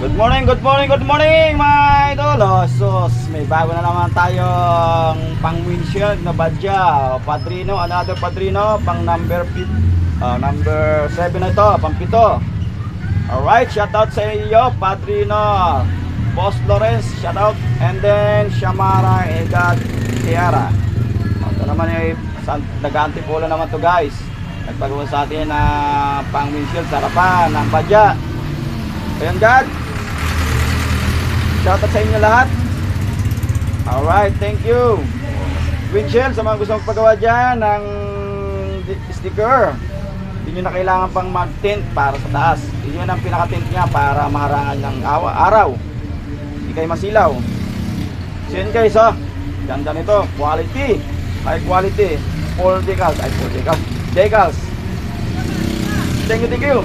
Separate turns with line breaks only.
Good morning, good morning, good morning mga idol. Sus, may bago na naman tayong pang windshield na badya. Padrino, another Padrino, pang number 7 na ito, pang 7. Alright, shoutout sa iyo Padrino. Boss Lawrence, shoutout. And then Shamara Egad Tiara. Ito naman ay nag-antipolo naman to guys. Nagpagawa sa atin na pang windshield sa harapan ng badya. Ayan God, shoutout sa inyo lahat. Alright, thank you. Windshield, sa mga gusto magpagawa dyan ng sticker, hindi nyo na kailangan pang mag-tint para sa taas. Yun ang pinaka-tint nya para maharangan ng araw, hindi kayo masilaw. So yun guys, ganda nito, quality, high quality, full decals, decals. Thank you, thank you.